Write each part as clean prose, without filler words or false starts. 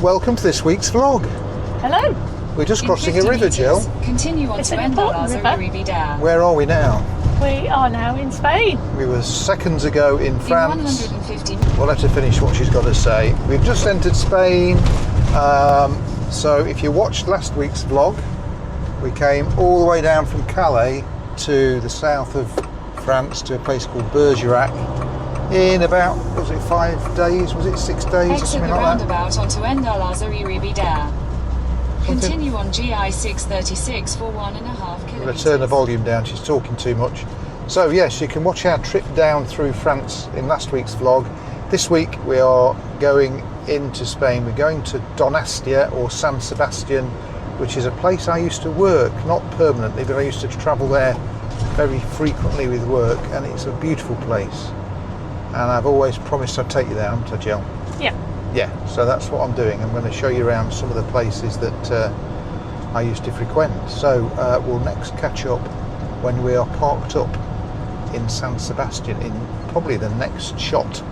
Welcome to this week's vlog. Hello. We're just crossing a river, Jill. Continue on to Endalaza. Where are we now? We are now in Spain. We were seconds ago in France. 150. We'll have to finish what she's got to say. We've just entered Spain. So if you watched last week's vlog, we came all the way down from Calais to the south of France to a place called Bergerac in about, was it 5 days? Was it 6 days? Exit or something the like roundabout onto Endalaza Iribidar. Continue on GI 636 for 1.5 kilometres. I'm going to turn the volume down, she's talking too much. So yes, you can watch our trip down through France in last week's vlog. This week we are going into Spain. We're going to Donostia or San Sebastian, which is a place I used to work, not permanently, but I used to travel there very frequently with work, and it's a beautiful place. And I've always promised I'd take you there, haven't I, Jill? Yeah. Yeah, so that's what I'm doing. I'm going to show you around some of the places that I used to frequent. So we'll next catch up when we are parked up in San Sebastian, in probably the next shot.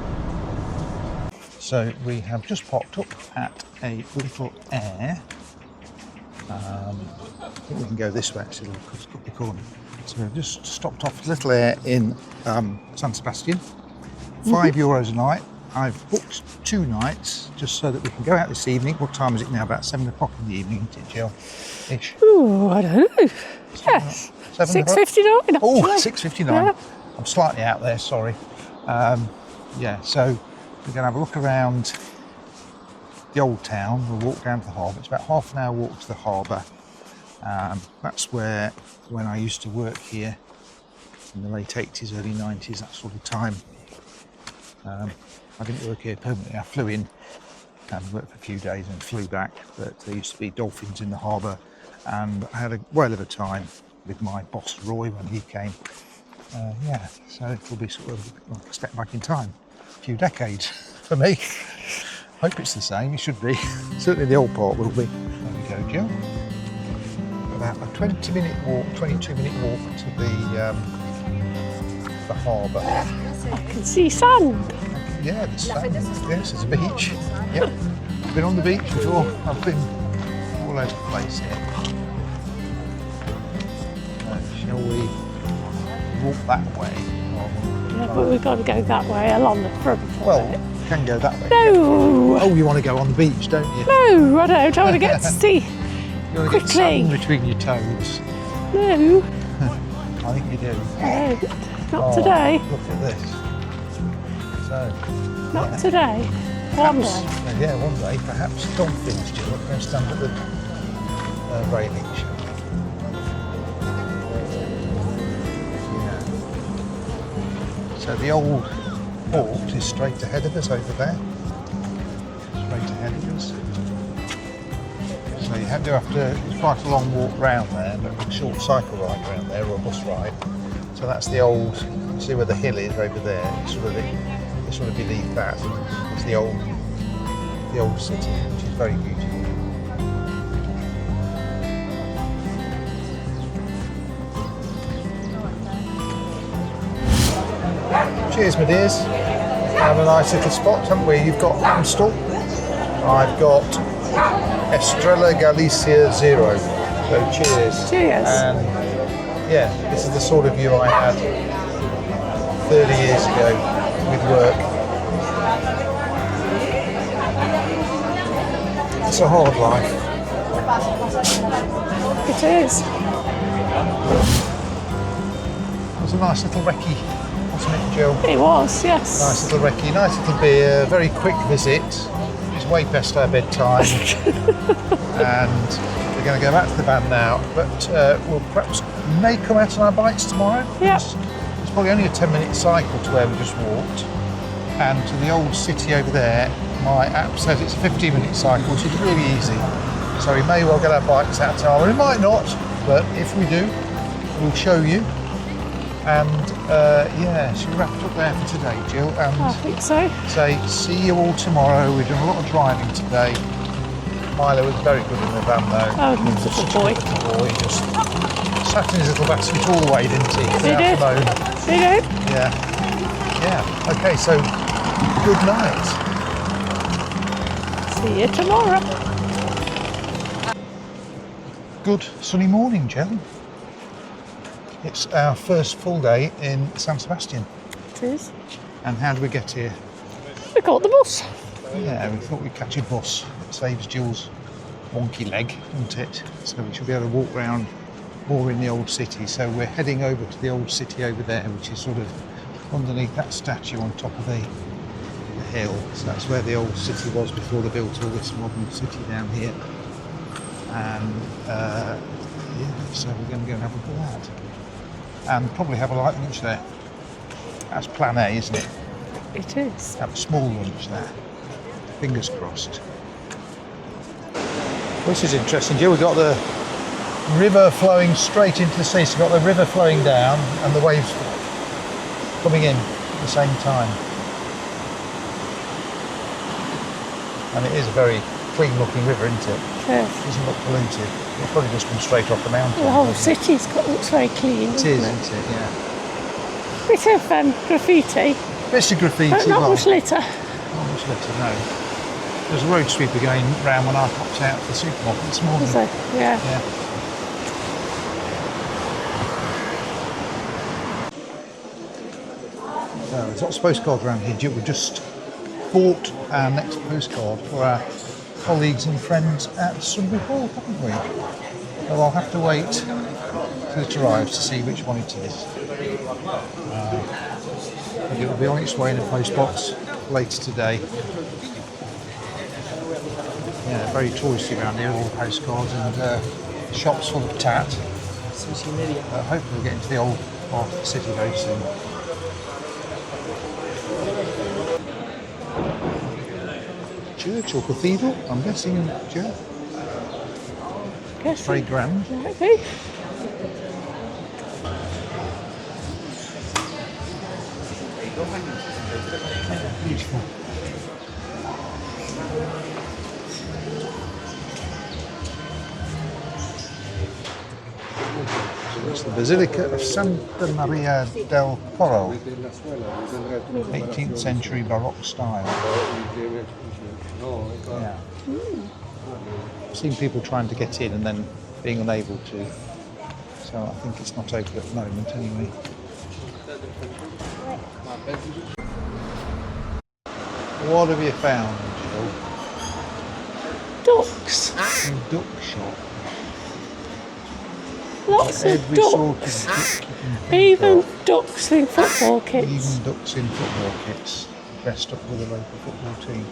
So we have just parked up at a little aire. I think we can go this way, actually, we'll cut the corner. So we've just stopped off at a little aire in San Sebastian. €5 a night. I've booked 2 nights just so that we can go out this evening. What time is it now? About 7 o'clock in the evening, isn't it, Jill? Ish. Oh, I don't know. Yes. 6:59. Oh, 6:59. Yeah. I'm slightly out there, sorry. Yeah, so we're going to have a look around the old town. We'll walk down to the harbour. It's about half an hour walk to the harbour. That's where, when I used to work here in the late 80s, early 90s, that sort of time. I didn't work here permanently. I flew in and worked for a few days and flew back, but there used to be dolphins in the harbour, and I had a whale of a time with my boss Roy when he came. Yeah, so it'll be sort of like a step back in time, a few decades for me. Hope it's the same, it should be. Certainly the old part will be. There we go, Jill. About a 20-minute walk, 22-minute walk to the harbour. I can see sand. Yeah, there's sand. Yes, there's a beach. Yep, I've been on the beach before. I've been all over the place here. Shall we walk that way? Yeah, but we've got to go that way along the front. Well, we can go that way. No! Oh, you want to go on the beach, don't you? No, I don't. I want to get to see. You want to get sand between your toes? No. I think you do. No, not today. Look at this. So, not yeah. today. One day. Yeah, one day. Perhaps dolphins, Jill. We're going to stand at the railing. Yeah. So the old port is straight ahead of us over there. Straight ahead of us. So you have to, it's quite a long walk round there, but a short cycle ride around there, or a bus ride. So that's the old, see where the hill is over there, it's sort of beneath that. It's the old city, which is very beautiful. Cheers, my dears. Have a nice little spot, haven't we? You've got Amstel. I've got Estrella Galicia Zero. So cheers. Cheers. And yeah, this is the sort of view I had 30 years ago with work. It's a hard life. It is. It was a nice little recce, wasn't it, Jill? It was, yes. Nice little recce, nice little beer, very quick visit. It's way past our bedtime. And we're going to go back to the van now, but we'll perhaps may come out on our bikes tomorrow. Yeah. It's probably only a 10-minute cycle to where we just walked, and to the old city over there. My app says it's a 15-minute cycle, which is really easy. So we may well get our bikes out tomorrow. We might not, but if we do, we'll show you. And yeah, should we wrap it up there for today, Jill? And I think so. say see you all tomorrow. We've done a lot of driving today. Milo was very good in the van though. Oh, little boy. Little boy, just sat in his little basket all the way, didn't he? He did. He did. Yeah. Yeah. Okay, so good night. See you tomorrow. Good sunny morning, Joe. It's our first full day in San Sebastian. It is. And how do we get here? We caught the bus. Yeah, we thought we'd catch a bus. It saves Jill's wonky leg, doesn't it? So we should be able to walk around more in the old city. So we're heading over to the old city over there, which is sort of underneath that statue on top of the hill. So that's where the old city was before they built all this modern city down here. And yeah, so we're going to go and have a look at that. And probably have a light lunch there. That's plan A, isn't it? It is. Have a small lunch there. Fingers crossed. This is interesting, Jill. We've got the river flowing straight into the sea. So we've got the river flowing down and the waves coming in at the same time. And it is a very clean looking river, isn't it? Yes. It doesn't look polluted. It's probably just come straight off the mountain. The whole city's looks very clean. It is, isn't it? Yeah. Bit of graffiti. Bits of graffiti. But not well, much litter. Not much litter, no. There's a road sweeper going round when I popped out to the supermarket this morning. So, yeah. Yeah. So there's lots of postcards around here. Jill, we've just bought our next postcard for our colleagues and friends at Sunbury Hall, haven't we? So I'll have to wait till it arrives to see which one it is. But it will be on its way in a post box later today. Yeah, very touristy around here, all the postcards and shops full of tat. Hopefully we'll get into the old part of the city very soon. Church or cathedral, I'm guessing in church. Guess Very grand. might be. Beautiful. So it's the Basilica of Santa Maria del Corro, 18th century Baroque style. Yeah. I've seen people trying to get in and then being unable to. So I think it's not open at the moment anyway. What have you found, Jill? Ducks. A duck shop. Lots of Every sort of ducks. duck you can think Even of. ducks in football kits. Even ducks in football kits, dressed up with a local football team.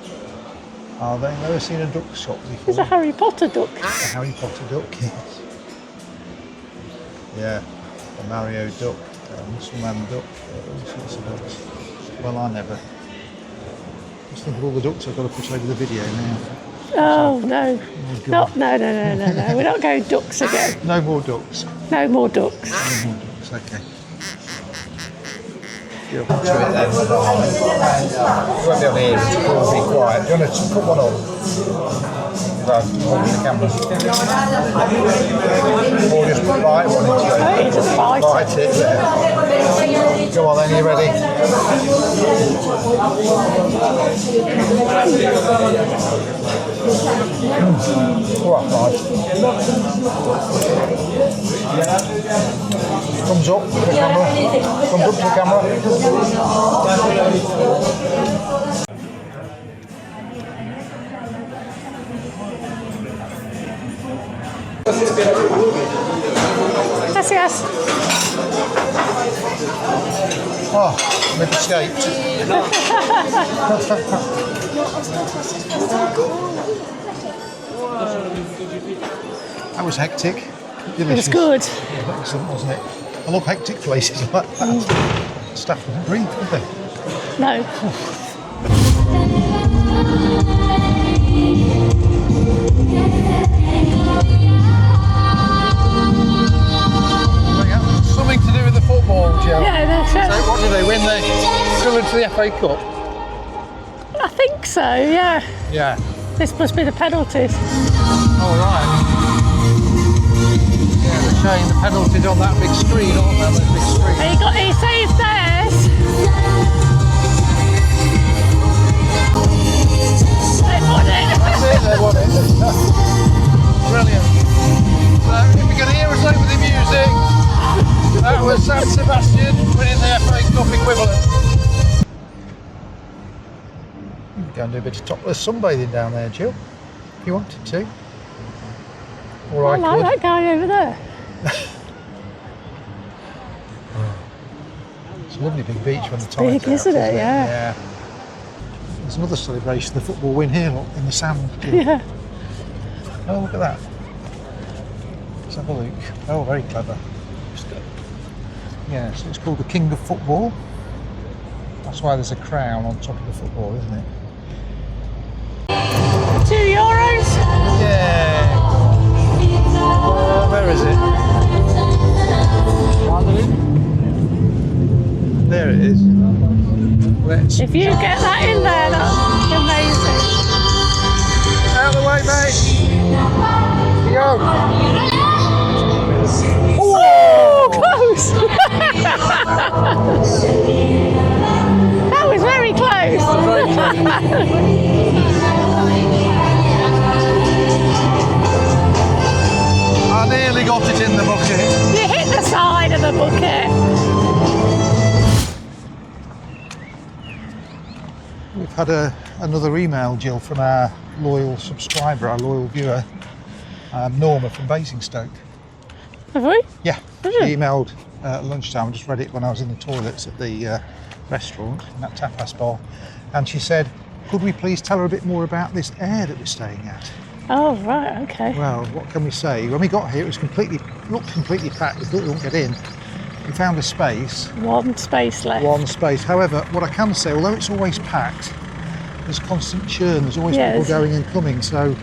Are they? Never seen a duck shop before. There's a Harry Potter duck. A Harry Potter duck, yes. Yeah, a Mario duck, a Musselman duck, all sorts of ducks. Well, I never. Just think of all the ducks I've got to put over the video now. Oh, no. Oh, No, God. no. We're not going ducks again. No more ducks. No more ducks. No more ducks, okay. You'll have to it then. You won't be able to hear it, it'll be quiet. Do you want to put one on? Right, holding the camera. Or just put right one into it. Oh, you just bite it. Bite it there. Go on then, you ready? Alright, right. Thumbs up to the camera. Thumbs up to the camera. Gracias. Oh, we've escaped. That was hectic. Delicious. It was good. Excellent, wasn't it? I love hectic places like that. Staff wouldn't breathe, would they? No. Something to do with the football, Joe. Yeah, that's So it. what did they win? They still into the FA Cup. I think so, yeah. Yeah. This must be the penalties. All right. Yeah, they're showing the penalties on that big screen, aren't they? That big screen. He says theirs. They won it. They won it. Brilliant. So if you can hear us over the music, that was San Sebastian winning the FA Cup equivalent. You can go and do a bit of topless sunbathing down there, Jill, if you wanted to. Or I like that guy over there. It's a lovely big beach when the tide's Big, isn't it? Yeah. There's another celebration, the football win here, look, in the sand. Yeah. Oh, look at that. Let's have a look. Oh, very clever. Yeah, so it's called the King of Football. That's why there's a crown on top of the football, isn't it? €2. Yeah. Where is it? There it is. Let's If you get that in there, that's amazing. out of the way, mate. Go. Oh, close! That was very close. I nearly got it in the bucket. You hit the side of the bucket. We've had another email, Jill, from our loyal subscriber, our loyal viewer, Norma from Basingstoke. Have we? Yeah, she emailed at lunchtime. I just read it when I was in the toilets at the restaurant, in that tapas bar. And she said, could we please tell her a bit more about this aire that we're staying at? Oh, right, okay. Well, what can we say? When we got here, it was looked completely packed. We thought we wouldn't get in. We found a space. One space left. One space. However, what I can say, although it's always packed, there's constant churn. There's always people going and coming. So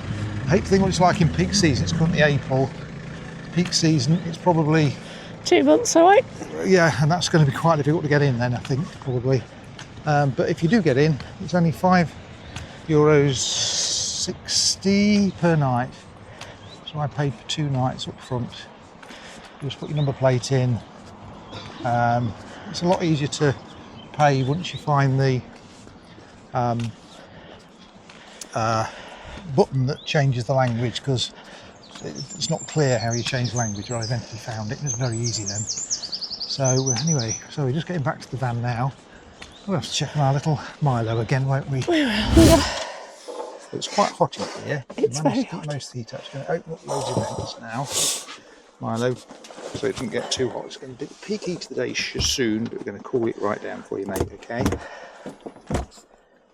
I hate to think what it's like in peak season. It's currently April. Peak season, it's probably 2 months away. Yeah, and that's going to be quite difficult to get in then, I think, probably. But if you do get in, it's only €5.60 per night. So I paid for 2 nights up front. You just put your number plate in. It's a lot easier to pay once you find the button that changes the language, because it's not clear how you change language, but I eventually found it. It was very easy then. So anyway, so we're just getting back to the van now. We'll have to check on our little Milo again, won't we? We will, yeah. It's quite hot in here. It's very hot. Most of the heat up. It's going to open up loads of vents now, Milo, so it doesn't get too hot. It's going to be the peak heat of the day soon, but we're going to cool it right down for you, mate, okay?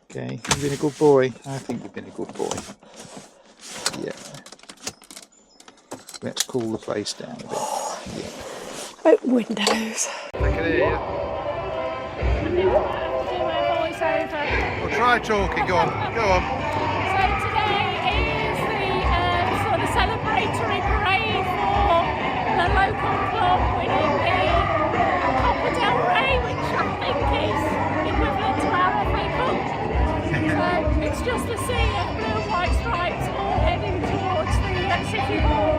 Okay, you've been a good boy. I think you've been a good boy. Yeah. Let's cool the place down a bit. Yeah. Open windows. I can hear you. Well, try talking, go on, go on. So today is the celebratory parade for the local club winning the Copa del Rey, which I think is equivalent to our FA Cup. So it's just a sea of blue and white stripes all heading towards the city hall.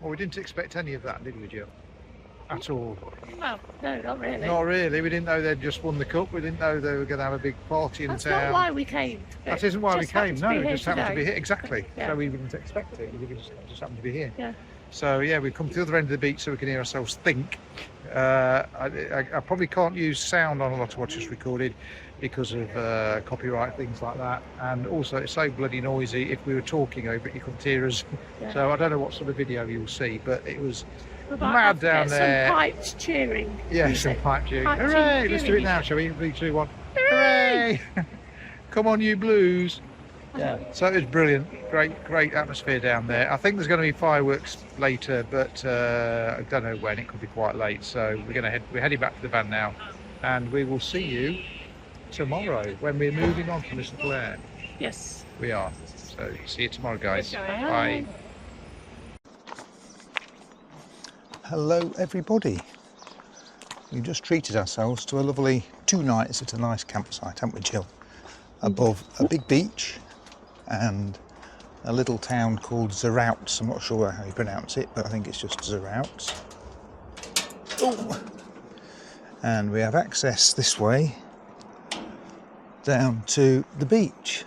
We didn't expect any of that, did we, Jill? At all. Well, no, not really. Not really. We didn't know they'd just won the cup. We didn't know they were going to have a big party in That's town. not why we came. That isn't why we came. No, we just happened to be here. Exactly. Yeah. So we didn't expect it. We just happened to be here. Yeah. So yeah, we've come to the other end of the beach so we can hear ourselves think. I probably can't use sound on a lot of what's just recorded because of copyright, things like that, and also it's so bloody noisy. If we were talking over it, you couldn't hear us. Yeah. So I don't know what sort of video you'll see, but it was We might mad have to down get there. Some pipes cheering. Yeah, music. some pipe cheering. Pipe Hooray! Let's do it cheering. now, shall we? 3, 2, 1. Hooray! Come on, you Blues! Yeah, so it was brilliant. Great atmosphere down there. I think there's going to be fireworks later, but I don't know when. It could be quite late. So we're heading back to the van now, and we will see you tomorrow when we're moving on from this little air. Yes. We are. So see you tomorrow, guys. Bye. Bye. Hello, everybody. We just treated ourselves to a lovely 2 nights at a nice campsite, haven't we, Jill? Above a big beach and a little town called Zarautz. I'm not sure how you pronounce it, but I think it's just Zarautz. Oh. And we have access this way down to the beach,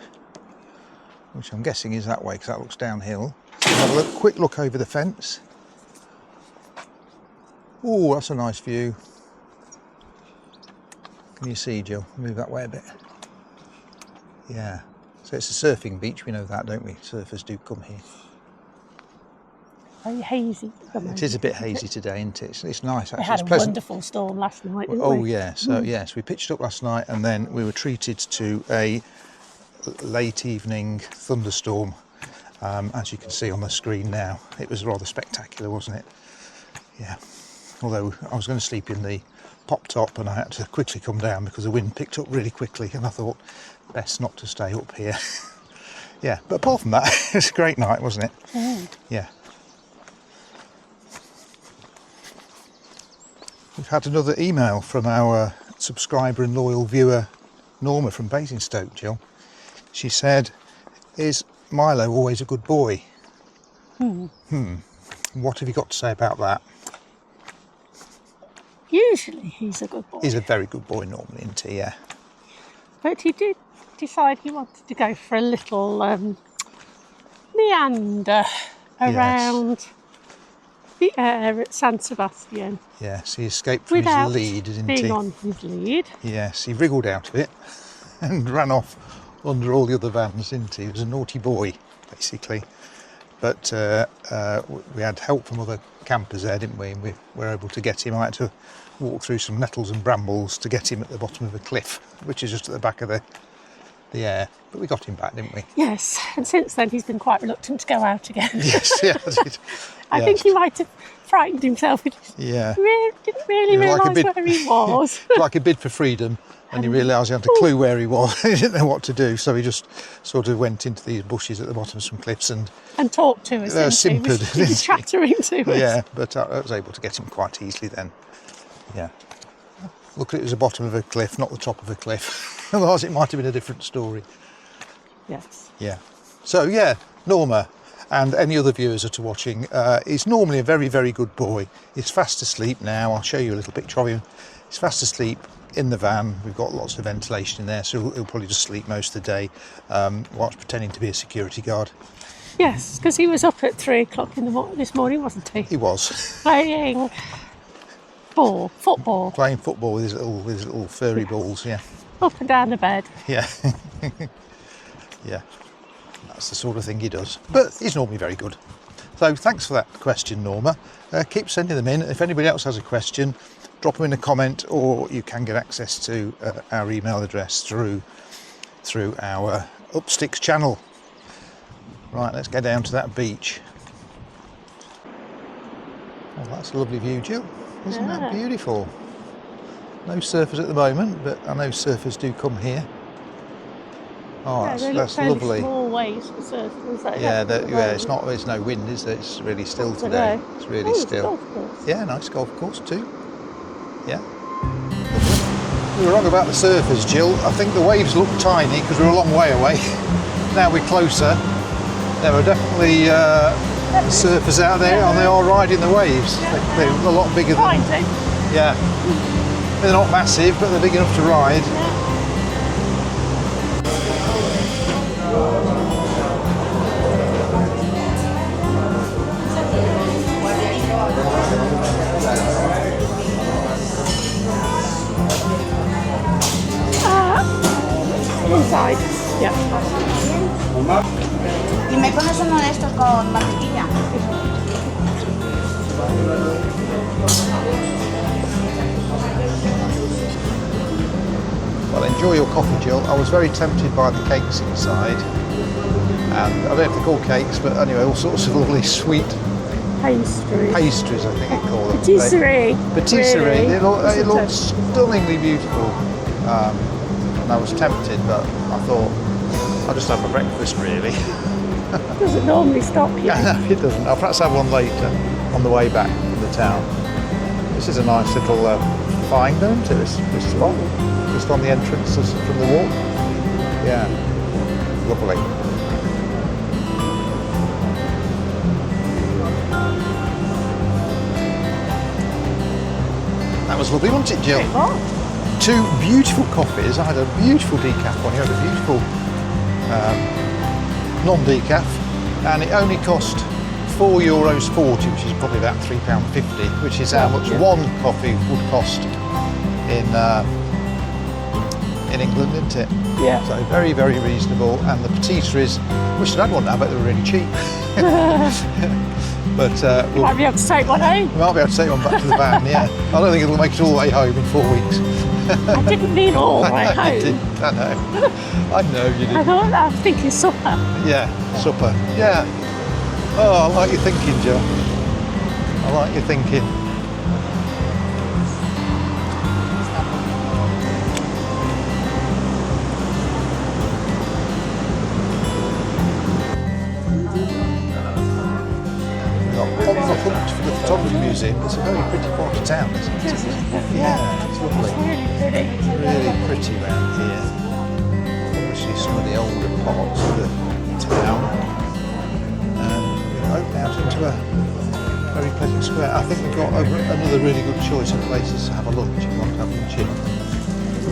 which I'm guessing is that way because that looks downhill. So have a quick look over the fence. Oh, that's a nice view. Can you see, Jill? Move that way a bit. Yeah. So it's a surfing beach, we know that, don't we? Surfers do come here. Very hazy. It is a bit hazy today, isn't it? It's nice actually. We had It's a pleasant. wonderful storm last night, didn't Oh we? yeah, so yes, we pitched up last night and then we were treated to a late evening thunderstorm, as you can see on the screen now. It was rather spectacular, wasn't it? Yeah. Although I was going to sleep in the pop top and I had to quickly come down because the wind picked up really quickly and I thought best not to stay up here. Yeah, but apart from that, it was a great night, wasn't it? Yeah. We've had another email from our subscriber and loyal viewer Norma from Basingstoke, Jill. She said, "Is Milo always a good boy?" What have you got to say about that? Usually he's a good boy. He's a very good boy normally, isn't he? Yeah. But he did decide he wanted to go for a little meander around the aire at San Sebastian. Yes, he escaped from Without his lead, didn't being he? on his lead. Yes, he wriggled out of it and ran off under all the other vans, didn't he? He was a naughty boy, basically. But we had help from other campers there, didn't we? And we were able to get him. I had to walk through some nettles and brambles to get him at the bottom of a cliff, which is just at the back of the air. But we got him back, didn't we? Yes, and since then he's been quite reluctant to go out again. Yes, yeah, I did. I think he might have frightened himself. He Yeah. didn't really He was like a realise bit- where he was. Like a bid for freedom, and he realised he hadn't a clue where he was. He didn't know what to do, so he just sort of went into these bushes at the bottom of some cliffs and And talked to us, didn't simpered, he? He was chattering to us. yeah, but I was able to get him quite easily then. Yeah. Luckily it was the bottom of a cliff, not the top of a cliff. Otherwise it might have been a different story. Yes. Yeah. So yeah, Norma and any other viewers that are watching, he's normally a very, very good boy. He's fast asleep now. I'll show you a little picture of him. He's fast asleep in the van. We've got lots of ventilation in there, so he'll probably just sleep most of the day whilst pretending to be a security guard. Yes, because he was up at 3 o'clock in the this morning, wasn't he? He was. Playing football, Playing football with his little furry balls, yeah. up and down the bed. Yeah. Yeah. That's the sort of thing he does. But he's normally very good. So thanks for that question, Norma. Keep sending them in. If anybody else has a question, drop them in a comment, or you can get access to our email address through our Upsticks channel. Right, let's get down to that beach. Oh, that's a lovely view, Jill. Isn't that beautiful? No surfers at the moment, but I know surfers do come here. Oh, Yeah, that's fairly lovely. Small waves for surfers. Yeah, it's not. There's no wind, is there? It's really still today. It's really still. Golf course. Yeah, nice golf course too. Yeah. Lovely. We were wrong about the surfers, Jill. I think the waves look tiny because we're a long way away. Now we're closer. There are definitely surfers out there, and they are riding the waves. They're a lot bigger than. Finding. Yeah. They're not massive, but they're big enough to ride. side. Yeah. Y me pones uno de estos con mantequilla. Well, enjoy your coffee, Jill. I was very tempted by the cakes inside. And I don't know if they're called cakes, but anyway, all sorts of lovely sweet pastries, I think they call them. Patisserie. Patisserie. Really, It looked stunningly beautiful. And I was tempted, but I thought I'll just have a breakfast, really. Doesn't normally stop you. No, it doesn't. I'll perhaps have one later on the way back from the town. This is a nice little find, isn't it? This spot, just on the entrance from the walk. Yeah, lovely. That was lovely, wasn't it, Jill? It was. 2 beautiful coffees. I had a beautiful decaf one. You had a beautiful non-decaf, and it only cost €4.40, which is probably about £3.50, which is how much one coffee would cost in England, isn't it? Yeah. So very, very reasonable. And the patisseries, wish I'd had one now, but they were really cheap. But You might be able to take one home. we might be able to take one back to the van, yeah. I don't think it'll make it all the way home in 4 weeks. I didn't mean all the way I home. know. I know you did. I was thinking supper. Yeah, supper. Yeah. Oh, I like your thinking, Joe. I like your thinking. On the hunt for the photography museum. It's a very pretty part of town, isn't it? Yeah, it's lovely. It's really pretty. Really pretty around here. Obviously some of the older parts of the town. And open out into a very pleasant square. I think we've got another really good choice of places to have a lunch if you want to have lunch in.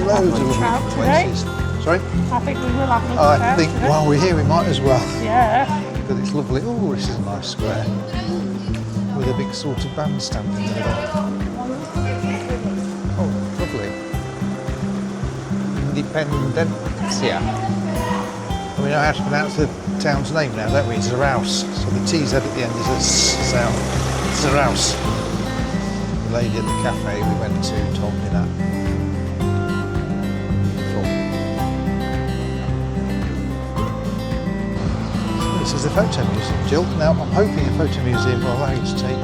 Loads of lovely places. Sorry? I think we will have lunch I think today. while we're here we might as well. Yeah. Because it's lovely. Oh, this is a nice square. With a big sort of bandstand in the middle. Oh, lovely. Independencia. We know how to pronounce the town's name now, don't we? Zarautz. So the T's at the end is a sound. Zarautz. The lady at the cafe we went to told me that. This is the photo museum, Jill. Now, I'm hoping a photo museum will allow you to take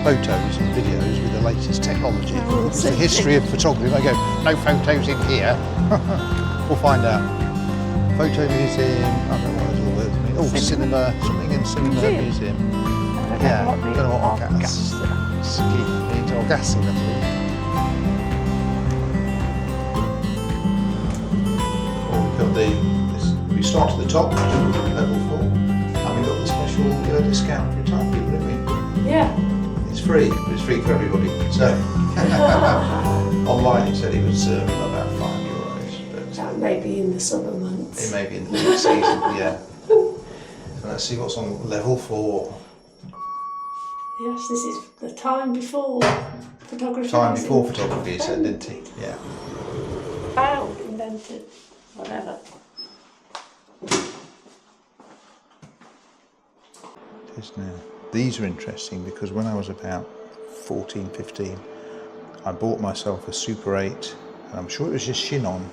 photos and videos with the latest technology. It's the history of photography. They go, no photos in here. We'll find out. Photo museum, I don't know what those words mean. Oh, cinema, something in cinema museum. Yeah, I don't know what orgassi means. Orgassi, I believe. Well, we've got we start at the top, level 4, and we've got the special discount for retired people, haven't we? Yeah. It's free, but it's free for everybody. So online it said it was about €5. But That may be in the summer months. it may be in the next season, yeah. So let's see what's on level 4. Yes, this is the time before photography. Time before photography, he said, didn't he? Yeah. Found, invented, whatever. It is now. These are interesting because when I was about 14, 15, I bought myself a Super 8, and I'm sure it was just Chinon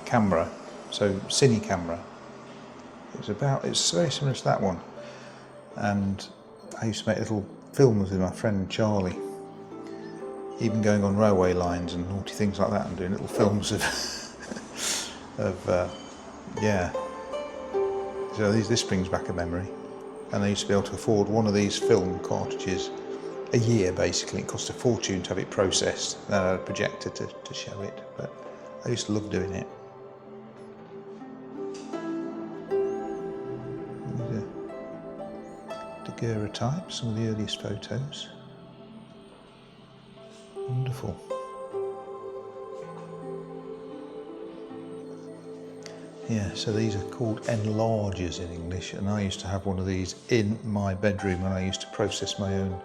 camera, so cine camera. It's very similar to that one. And I used to make little films with my friend Charlie, even going on railway lines and naughty things like that, and doing little films yeah. So this brings back a memory. And I used to be able to afford one of these film cartridges a year, basically. It cost a fortune to have it processed. Then I had a projector to show it, but I used to love doing it. Daguerreotype, some of the earliest photos. Wonderful. Yeah, so these are called enlargers in English, and I used to have one of these in my bedroom when I used to process my own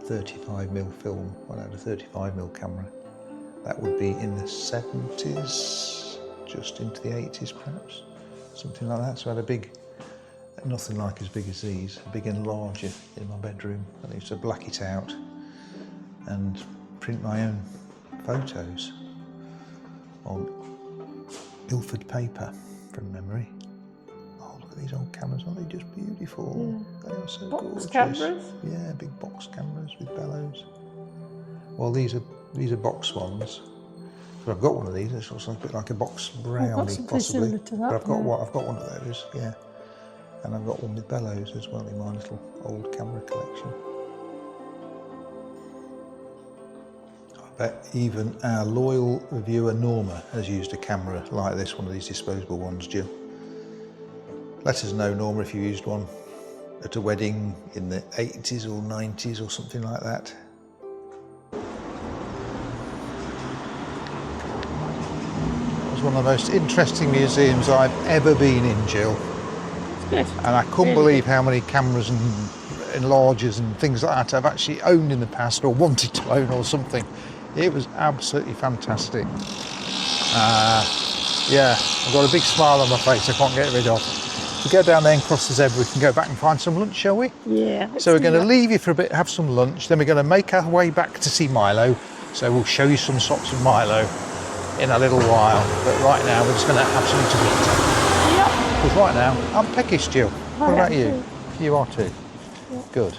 35mm film when I had a 35mm camera. That would be in the 70s, just into the 80s perhaps, something like that. So I had a big, nothing like as big as these, a big enlarger in my bedroom. I used to black it out and print my own photos on Ilford paper from memory. Oh, look at these old cameras, aren't they just beautiful? Yeah. They are so gorgeous. Cameras? Yeah, big box cameras with bellows. Well, these are box ones. So I've got one of these. It looks like a bit like a box brownie, possibly. To that, but I've got one of those, yeah. And I've got one with bellows as well in my little old camera collection. I bet even our loyal reviewer Norma has used a camera like this, one of these disposable ones, Jill. Let us know, Norma, if you used one at a wedding in the 80s or 90s or something like that. One of the most interesting museums I've ever been in, Jill. It's good. And I couldn't believe how many cameras and enlargers and things like that I've actually owned in the past or wanted to own or something. It was absolutely fantastic. Yeah, I've got a big smile on my face I can't get rid of. If we go down there and cross the zebra, we can go back and find some lunch, shall we? Yeah. So we're going to leave you for a bit, have some lunch, then we're going to make our way back to see Milo. So we'll show you some shots of Milo in a little while, but right now we're just going to have something to eat. Yep. Because right now I'm peckish, Jill. What about you? Too. You are too. Yep. Good.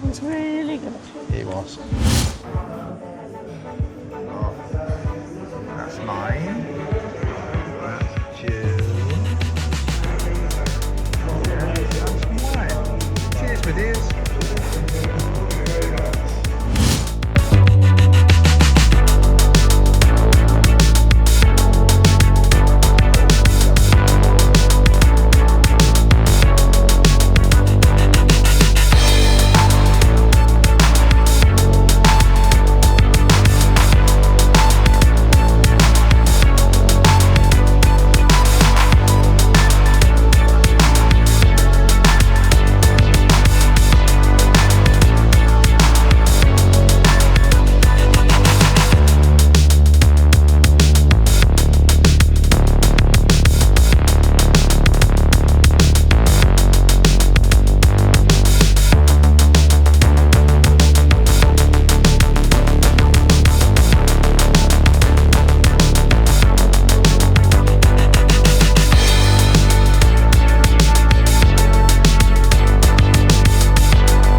It was really good. It was.